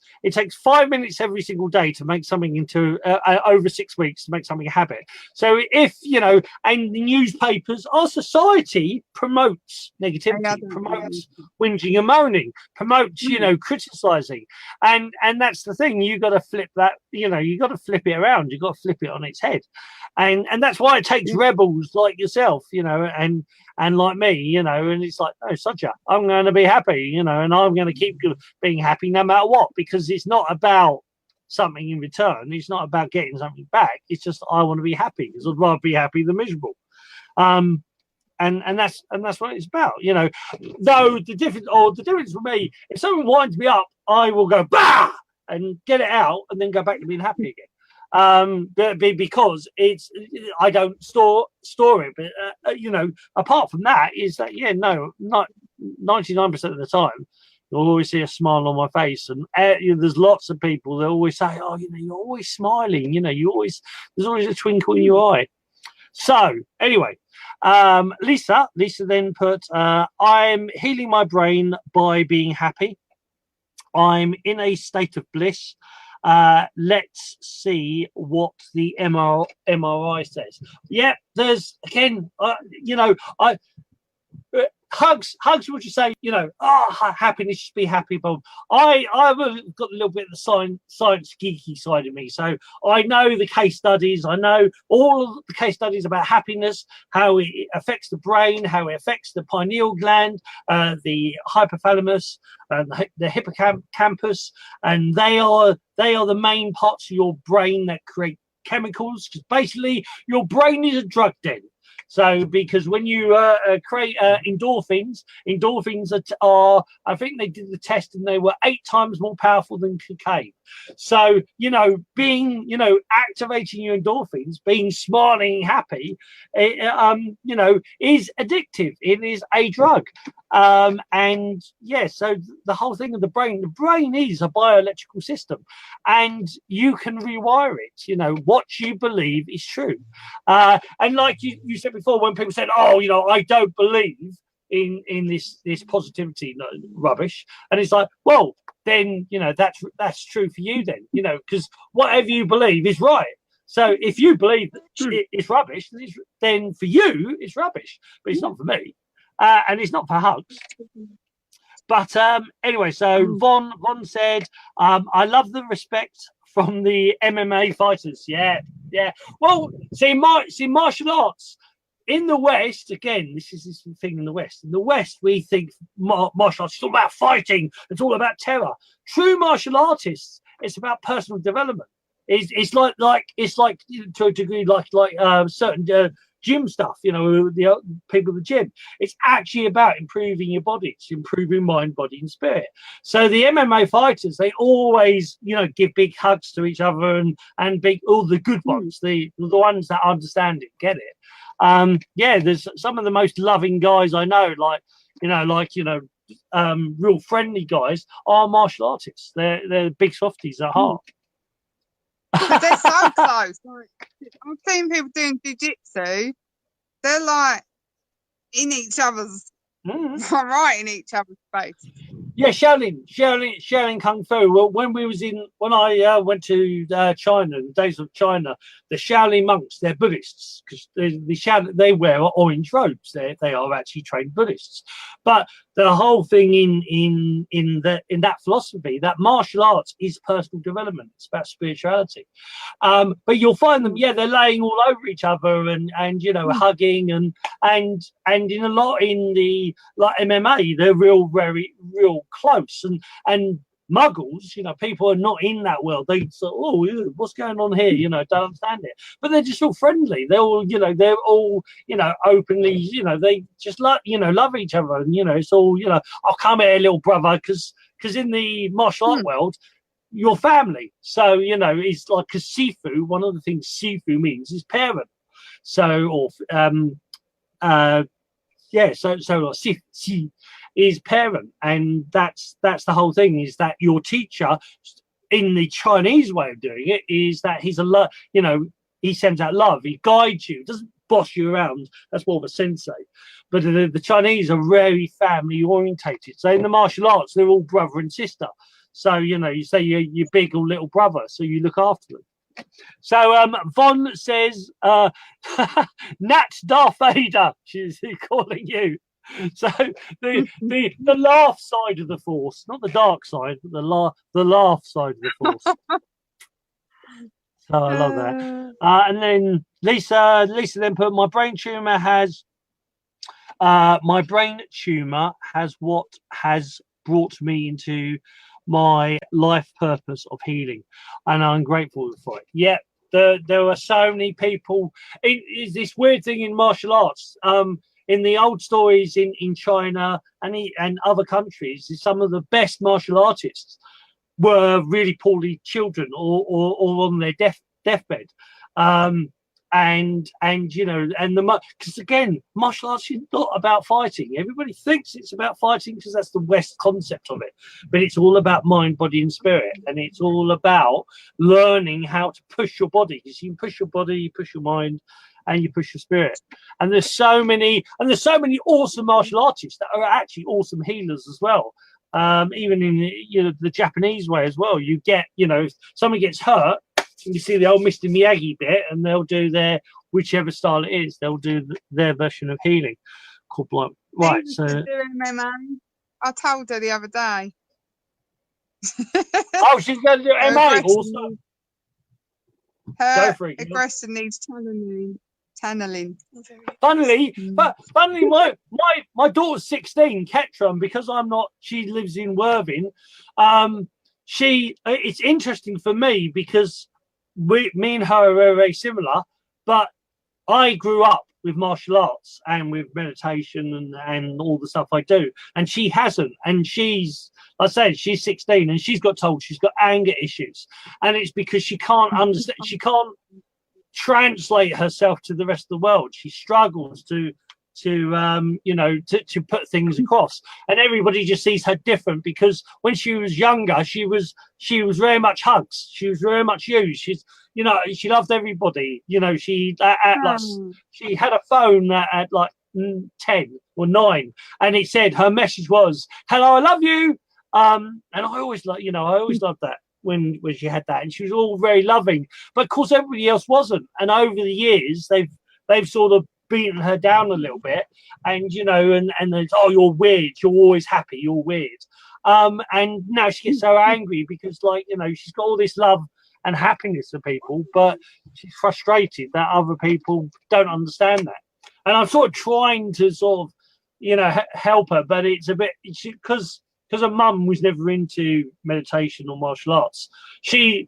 5 minutes every single day to make something into over 6 weeks to make something a habit. So if you know, and the newspapers, our society promotes negativity, promotes whinging and moaning, promotes you know, criticizing, and that's the thing. You got to flip that, you know, you got to flip it around. You got to flip it on its head, and that's why it takes rebels like yourself, you know, and like me, you know, and it's like, no, Sodja, I'm going to be happy, you know, and I'm going to keep being happy no matter what, because it's not about something in return. It's not about getting something back. It's just I want to be happy, because I'd rather be happy than miserable. And that's what it's about, you know. Though the difference for me, if someone winds me up, I will go bah and get it out, and then go back to being happy again. Because it's, I don't store it, but you know, apart from that, is that not 99% of the time you'll always see a smile on my face, and you know, there's lots of people that always say, oh, you know, you're always smiling, you know, there's always a twinkle in your eye. So anyway, Lisa then put, I'm healing my brain by being happy. I'm in a state of bliss. Let's see what the MRI says. Yeah, there's again, you know, hugs would you say, you know, happiness, just be happy, Bob. I've got a little bit of the science geeky side of me, so I know the case studies, I know all of the case studies about happiness, how it affects the brain, how it affects the pineal gland, the hypothalamus, the hippocampus, and they are the main parts of your brain that create chemicals, because basically your brain is a drug den. So, because when you create endorphins are, I think they did the test and they were 8 times more powerful than cocaine. So, you know, being, you know, activating your endorphins, being smiling, happy, you know, is addictive. It is a drug. And yeah, so the whole thing of the brain is a bioelectrical system, and you can rewire it. You know, what you believe is true. And like you said before, when people said, oh, you know, I don't believe in this positivity rubbish, and it's like, well, then, you know, that's true for you then, you know, because whatever you believe is right. So if you believe that it's rubbish, then for you it's rubbish, but it's not for me, and it's not for hugs. But anyway, so Von said, I love the respect from the MMA fighters. Yeah. Well, see, martial arts in the West, again, this is this thing in the West. In the West, we think martial arts is all about fighting. It's all about terror. True martial artists, it's about personal development. It's like to a degree like certain gym stuff, you know, the people at the gym. It's actually about improving your body. It's improving mind, body, and spirit. So the MMA fighters, they always, you know, give big hugs to each other and big, all the good ones, the ones that understand it, get it. Yeah, there's some of the most loving guys I know, real friendly guys are martial artists. They're big softies at heart. They're so close. Like, I've seen people doing jiu-jitsu. They're like in each other's, right in each other's face. Yeah, Shaolin Kung Fu. Well, when I went to China, the days of China, the Shaolin monks, they're Buddhists, because they wear orange robes. They are actually trained Buddhists. But the whole thing in that philosophy, that martial arts is personal development. It's about spirituality. But you'll find them, yeah, they're laying all over each other and you know, hugging and in a lot in the like MMA, they're very real close, and muggles, you know, people are not in that world. They say, oh, what's going on here? You know, don't understand it. But they're just all friendly. They're all, you know, openly, you know, they just love each other. And, you know, it's all, you know, I'll come here, little brother, because in the martial art world, you're family. So, you know, it's like a Sifu. One of the things Sifu means is parent. So, or, yeah, so like Si is parent, and that's the whole thing, is that your teacher in the Chinese way of doing it is that he's you know, he sends out love, he guides you, boss you around. That's more of a sensei. But the Chinese are very family orientated. So in the martial arts, they're all brother and sister. So, you know, you say you're big or little brother, so you look after them. So Von says, Nat Darth Vader, she's calling you. So the laugh side of the force, not the dark side, but the laugh side of the force. So I love that. And then Lisa then put, my brain tumor has what has brought me into my life purpose of healing, and I'm grateful for it. Yeah, there are so many people. Is this weird thing in martial arts? In the old stories in China and other countries, some of the best martial artists were really poorly children or on their deathbed. And you know, and because again, martial arts is not about fighting. Everybody thinks it's about fighting because that's the West concept of it, but it's all about mind, body, and spirit, and it's all about learning how to push your body. Because you can push your body, you push your mind, and you push your spirit. And there's so many awesome martial artists that are actually awesome healers as well. Even in the Japanese way as well. You get, if somebody gets hurt, you see the old Mr. Miyagi bit, and they'll do their, whichever style it is, they'll do their version of healing called like, right. So I told her the other day. Oh, she's going to do MA also. Her aggression needs channeling. Funnily, my daughter's 16, Ketra, and because I'm not, she lives in Worthing. It's interesting for me because me and her are very, very similar, but I grew up with martial arts and with meditation and all the stuff I do, and she hasn't. And she's 16, and she's got told she's got anger issues, and it's because she can't understand, she can't translate herself to the rest of the world. She struggles to put things across, and everybody just sees her different because when she was younger, she was very much hugs. She was very much used. She loved everybody. She had a phone at like 10 or 9, and it said her message was, "Hello, I love you." And I always loved that when she had that, and she was all very loving. But of course, everybody else wasn't. And over the years, they've sort of beaten her down a little bit, and it's, oh, you're weird, you're always happy, you're weird. And now she gets so angry because she's got all this love and happiness for people, but she's frustrated that other people don't understand that. And I'm sort of trying to help her, but it's a bit because her mum was never into meditation or martial arts. She's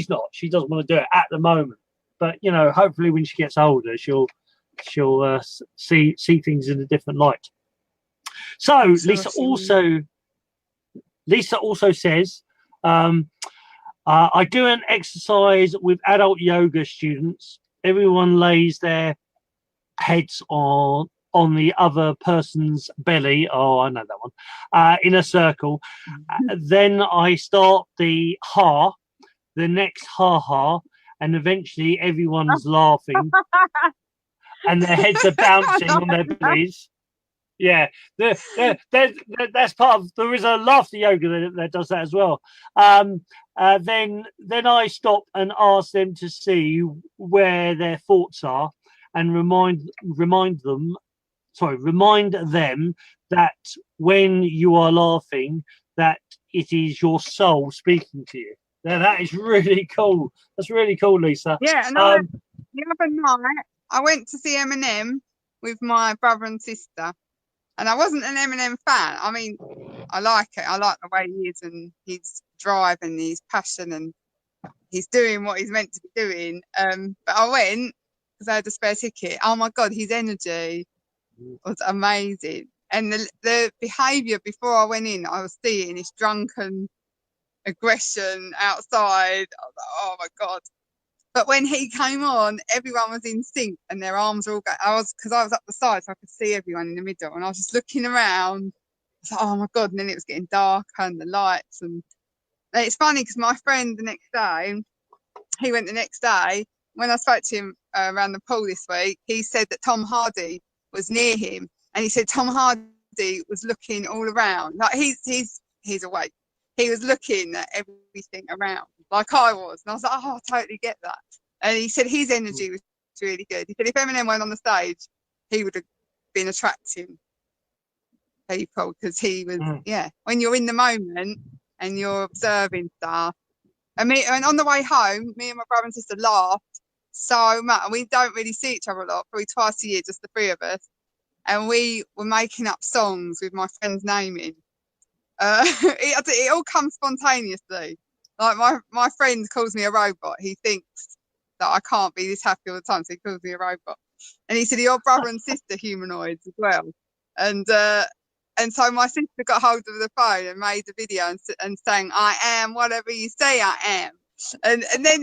not. She doesn't want to do it at the moment. But hopefully when she gets older, she'll see things in a different light. So Lisa also says, I do an exercise with adult yoga students. Everyone lays their heads on the other person's belly. Oh, I know that one. In a circle. Then I start the ha, the next ha, and eventually everyone's laughing. And their heads are bouncing on their bellies. Yeah, that's part of. There is a laughter yoga that does that as well. Then I stop and ask them to see where their thoughts are, and remind them that when you are laughing, that it is your soul speaking to you. Now that is really cool. That's really cool, Lisa. Yeah, and the other night I went to see Eminem with my brother and sister, and I wasn't an Eminem fan. I mean, I like it. I like the way he is and his drive and his passion, and he's doing what he's meant to be doing. But I went because I had a spare ticket. Oh my God, his energy was amazing. And the behaviour before I went in, I was seeing this drunken aggression outside. I was like, oh my God. But when he came on, everyone was in sync and their arms were all going. Because I was up the side, so I could see everyone in the middle, and I was just looking around. I was like, oh my God. And then it was getting darker and the lights. And it's funny because my friend the next day, he went the next day, when I spoke to him around the pool this week, he said that Tom Hardy was near him, and he said Tom Hardy was looking all around, like he's awake. He was looking at everything around, like I was, and I was like, oh, I totally get that. And he said his energy was really good. He said if Eminem went on the stage, he would have been attracting people, because he was, when you're in the moment and you're observing stuff. And on the way home, me and my brother and sister laughed so much. And we don't really see each other a lot, probably twice a year, just the three of us. And we were making up songs with my friend's name in. It all comes spontaneously. Like my friend calls me a robot. He thinks that I can't be this happy all the time, so he calls me a robot. And he said, your brother and sister humanoids as well. And so my sister got hold of the phone and made a video and sang, I am whatever you say I am. And then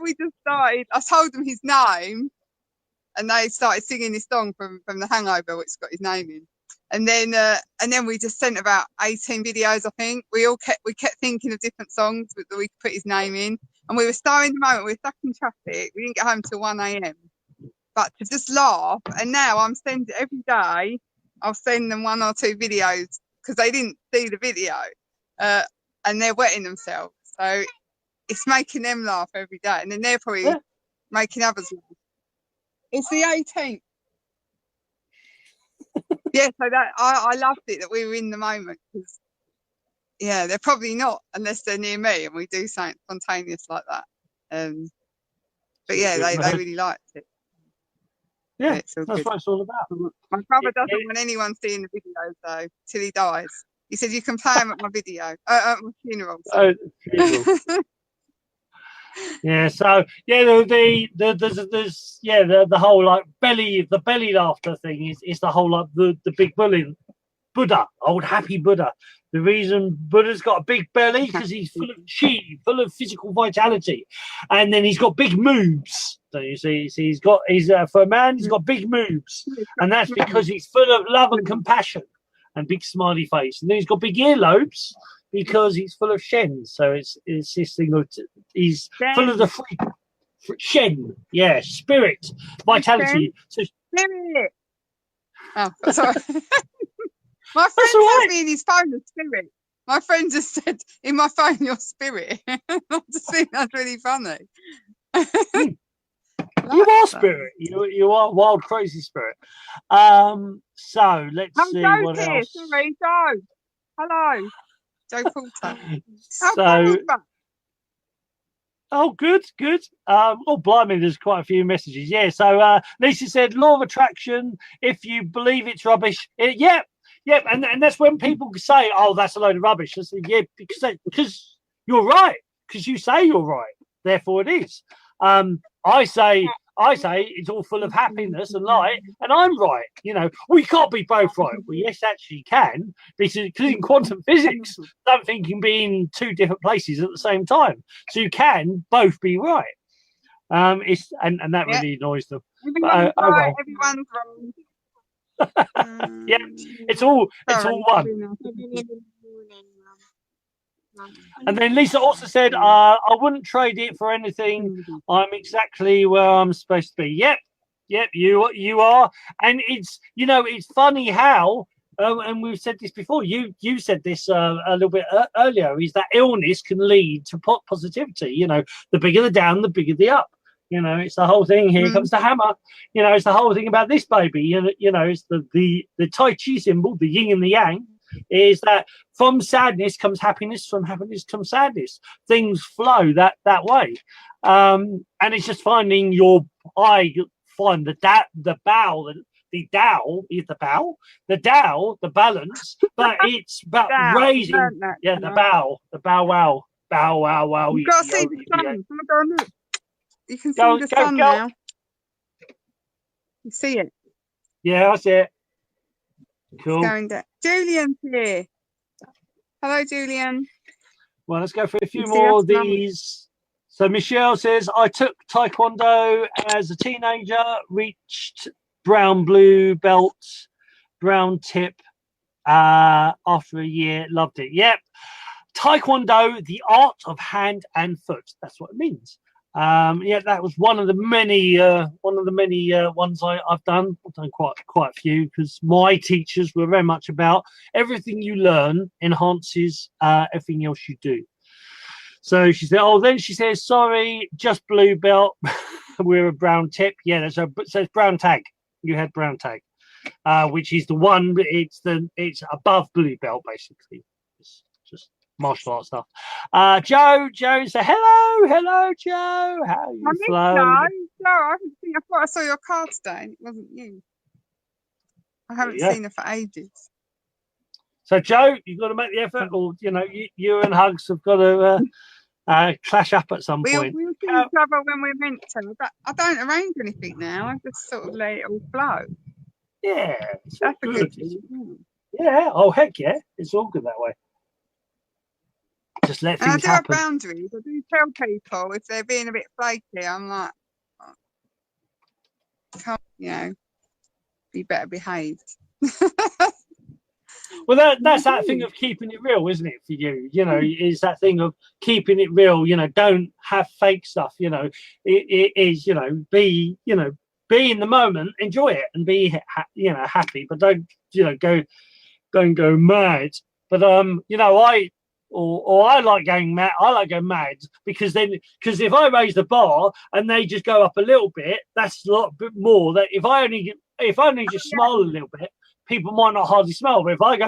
we just started, I told them his name, and they started singing this song from The Hangover, which got his name in. And then we just sent about 18 videos, I think. We kept thinking of different songs that we could put his name in. And we were so in the moment, we were stuck in traffic. We didn't get home till 1 a.m. But to just laugh, and now I'm sending every day, I'll send them 1 or 2 videos, because they didn't see the video, and they're wetting themselves. So it's making them laugh every day, and then they're probably making others laugh. It's the 18th. Yeah, so that I loved it that we were in the moment, because they're probably not unless they're near me and we do something spontaneous like that. But yeah, they really liked it. Yeah, that's what it's all about. My brother doesn't want anyone seeing the videos though till he dies. He said you can play them at my video, at my funeral. Funeral. Yeah, so there's the whole like the belly laughter thing is the whole like the big bully Buddha, old happy Buddha. The reason Buddha's got a big belly because he's full of chi, full of physical vitality, and then he's got big moves. So you see he's for a man, he's got big moves, and that's because he's full of love and compassion and big smiley face. And then he's got big earlobes because he's full of shen. So it's this thing of he's full of the free shen, spirit, vitality. So spirit. Oh, sorry. My friend sent me in his phone a spirit. My friend just said, in my phone, your spirit. I just think that's really funny. You are spirit. You are wild, crazy spirit. So let's see what else. Sorry, Joe. Hello. Joe Porter. Oh, good. Oh, blimey, there's quite a few messages. Yeah, so Lisa said, law of attraction, if you believe it's rubbish. Yeah, and that's when people say, "Oh, that's a load of rubbish." I say, "Yeah, because you're right, because you say you're right, therefore it is." I say it's all full of happiness and light, and I'm right. We can't be both right. Well, yes, actually, you can, because in quantum physics, something can be in 2 different places at the same time, so you can both be right. And that really annoys them. Everyone's right. Everyone's wrong. Yeah, it's all one. And then Lisa also said, I wouldn't trade it for anything. I'm exactly where I'm supposed to be. Yep, you are. And it's funny how and we've said this before, you said this a little bit earlier, is that illness can lead to positivity. The bigger the down, the bigger the up. It's the whole thing. Here comes the hammer. It's the whole thing about this baby. It's the Tai Chi symbol, the yin and the yang, is that from sadness comes happiness, from happiness comes sadness. Things flow that way. And it's just finding find the Tao is the bow, the Tao, the balance, but it's about raising. The bow wow. You gotta see the sun. You can see the sun now. You see it? Yeah, I see it. Cool. It's going down. Julian's here. Hello, Julian. Well, let's go for a few more of these. So Michelle says, I took Taekwondo as a teenager, reached brown blue belt, brown tip after a year, loved it. Yep. Taekwondo, the art of hand and foot. That's what it means. Yeah, that was one of the many ones I've done. I've done quite a few, because my teachers were very much about everything you learn enhances everything else you do. So she said, oh, then she says, sorry, just blue belt. We're a brown tip. Yeah, so it's brown tag. You had brown tag, which is the one. It's above blue belt, basically. It's just martial arts stuff. Joe said, hello, Joe. How you flow? No, I haven't seen. I thought I saw your card today. It wasn't you. I haven't seen her for ages. So, Joe, you've got to make the effort, or you and Hugs have got to clash up at some point. We'll see each other when we're meant to. But I don't arrange anything now. I just sort of let it all flow. Yeah, that's a good thing. Yeah. Oh, heck yeah, it's all good that way. Just let things happen. I do have boundaries. I do tell people if they're being a bit flaky. I'm like, be better behaved. Well, that's that thing of keeping it real, isn't it, for you? Is that thing of keeping it real. Don't have fake stuff. It is. Be in the moment, enjoy it, and be happy. But don't go mad. But I like going mad. I like going mad because if I raise the bar and they just go up a little bit, that's a lot bit more. That if I only just smile a little bit, people might not hardly smile. But if I go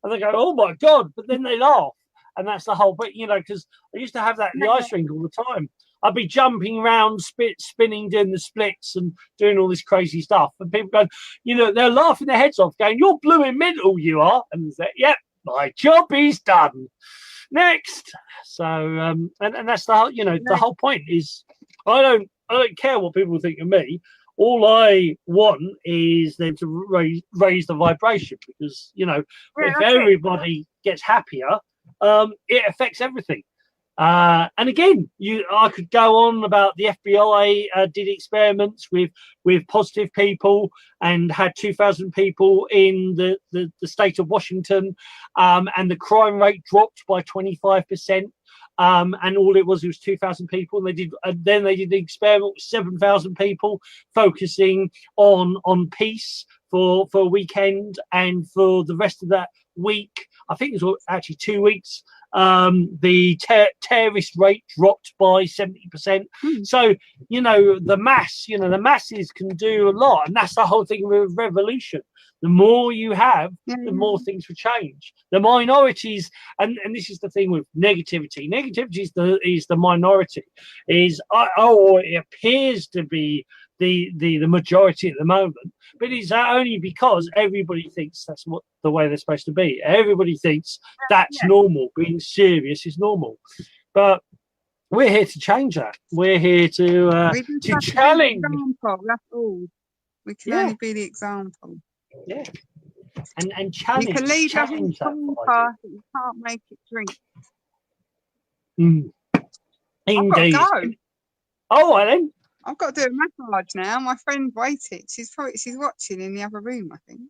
and they go, oh my god, but then they laugh, and that's the whole. But because I used to have that in the ice rink all the time. I'd be jumping around, spinning, doing the splits and doing all this crazy stuff. And people go, they're laughing their heads off, going, you're blue in mental, you are. And they say, yep, my job is done. Next. So, and that's the whole, the whole point is I don't care what people think of me. All I want is them to raise the vibration, because, if everybody gets happier, it affects everything. And again, I could go on about the FBI did experiments with positive people and had 2,000 people in the state of Washington, and the crime rate dropped by 25%. And all it was 2,000 people, and then they did the experiment with 7,000 people, focusing on peace for a weekend, and for the rest of that week, I think it was actually 2 weeks, the terrorist rate dropped by 70%. So the masses can do a lot, and that's the whole thing with revolution. The more you have, the more things will change. The minorities, and this is the thing with negativity. Negativity is the minority. It appears to be the majority at the moment, but it's only because everybody thinks that's the way they're supposed to be. Everybody thinks that's normal. Being serious is normal, but we're here to change that. We're here to challenge. That's all. We can only be the example. Yeah, and challenge. You can lead us in the path, but you can't make it drink. Indeed. Go. Oh, Ellen. I've got to do a massage now. My friend waited. She's watching in the other room, I think.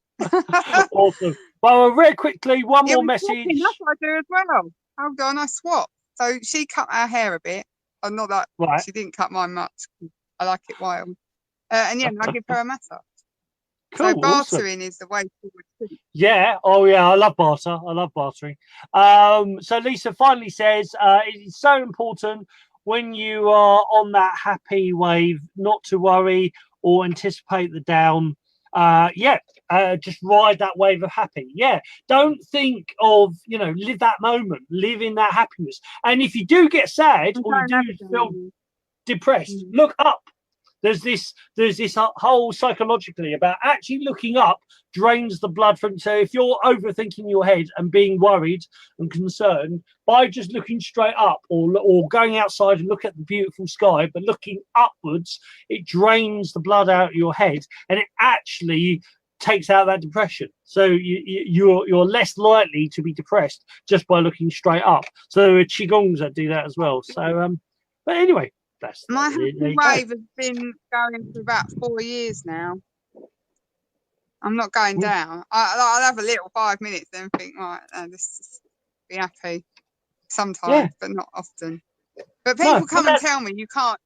Awesome. Well, very quickly, one more message. That's what I do as well. Hold on, I swap. So she cut our hair a bit. Not that she didn't cut mine much. I like it wild. And I give her a massage. Cool, so bartering is the way forward. Yeah. Oh, yeah. I love barter. I love bartering. So Lisa finally says it is so important when you are on that happy wave not to worry or anticipate the down. Just ride that wave of happy. Yeah. Don't think of, live that moment, live in that happiness. And if you do get sad or you do feel depressed, look up. There's this whole psychologically about actually looking up drains the blood from. So if you're overthinking your head and being worried and concerned, by just looking straight up or going outside and look at the beautiful sky, but looking upwards, it drains the blood out of your head, and it actually takes out that depression. So you're less likely to be depressed just by looking straight up. So qigongs that do that as well. So but anyway. My happy wave has been going for about 4 years now. I'm not going down. I'll have a little 5 minutes, then think, right, let's just be happy. Sometimes, but not often. But No, people come but and tell me you can't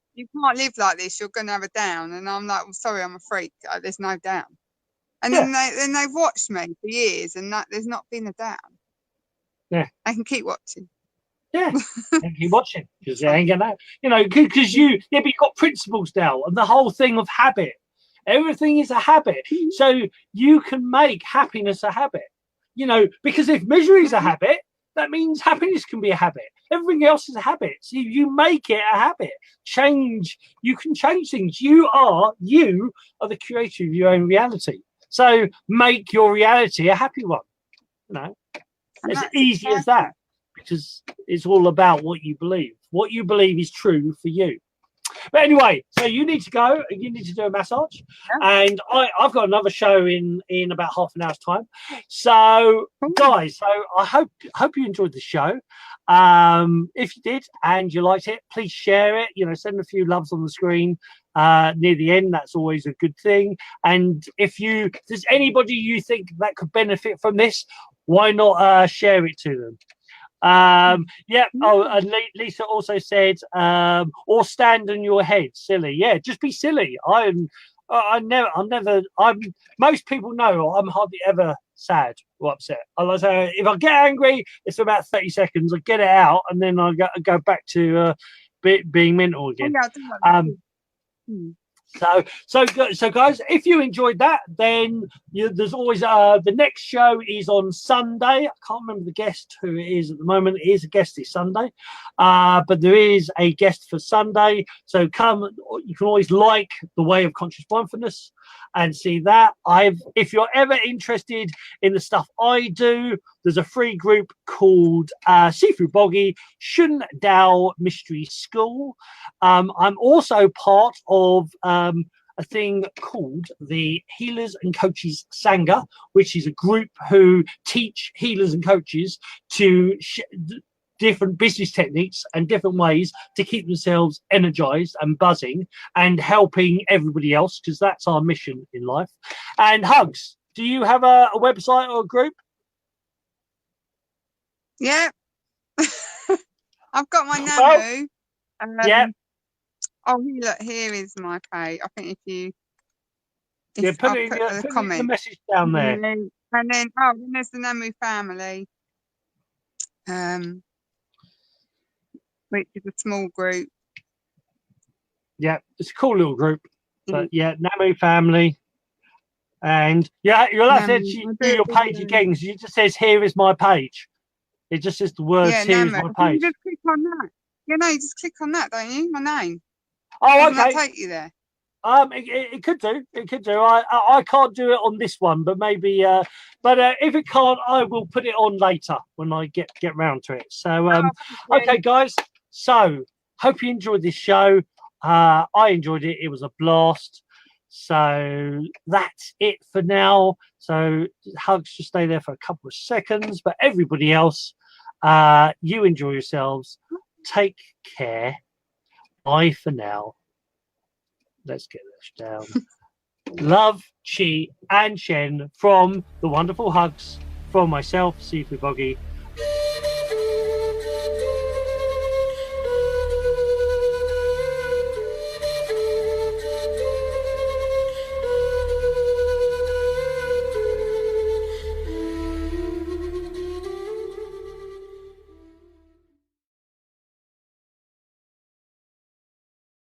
live like this. You're going to have a down, and I'm like, well, sorry, I'm a freak. There's no down. And Yeah. then they've watched me for years, and there's not been a down. Yeah. I can keep watching. Yeah, and keep watching because they ain't gonna, because but you've got principles now, and the whole thing of habit. Everything is a habit, so you can make happiness a habit. Because if misery is a habit, that means happiness can be a habit. Everything else is a habit. So you make it a habit. You can change things. You are the creator of your own reality. So make your reality a happy one. It's easy as that. Because it's all about what you believe. What you believe is true for you. But anyway, so you need to go. You need to do a massage, and I've got another show in about half an hour's time. So, guys, I hope you enjoyed the show. If you did and you liked it, please share it. Send a few loves on the screen near the end. That's always a good thing. And if there's anybody you think that could benefit from this, why not share it to them? And Lisa also said or stand on your head. Silly. Just be silly. Most people know I'm hardly ever sad or upset. If I get angry, it's for about 30 seconds. I get it out, and then I go back to being mental again. So guys, if you enjoyed that, then there's always the next show is on Sunday. I can't remember the guest who it is at the moment. It is a guest this Sunday, but there is a guest for Sunday. So come, you can always like the Way of Conscious Mindfulness and see that. If you're ever interested in the stuff I do, there's a free group called Seafood Boggy Shun Dao Mystery School. I'm also part of a thing called the Healers and Coaches Sangha, which is a group who teach healers and coaches to different business techniques and different ways to keep themselves energized and buzzing and helping everybody else, because that's our mission in life. And Hugs, do you have a website or a group? Yeah. I've got my Namu. Oh, look, here is my page. I think put the message down there. And then there's the Namu family, which is a small group. Yeah, it's a cool little group. But Namu family. And you'll have to do your page again, because it just says, here is my page. It just says the words, here is my page. You just click on that. You just click on that, don't you? My name. Oh, okay. Doesn't that take you there? It could do. It could do. I can't do it on this one, but maybe. But if it can't, I will put it on later when I get round to it. So, okay, guys. So, hope you enjoyed this show. I enjoyed it. It was a blast. So that's it for now. So Hugs, just stay there for a couple of seconds. But everybody else, you enjoy yourselves. Take care. Bye for now. Let's get this down. Love, Chi, and Shen from the wonderful Hugs, from myself, Seafood Boggy.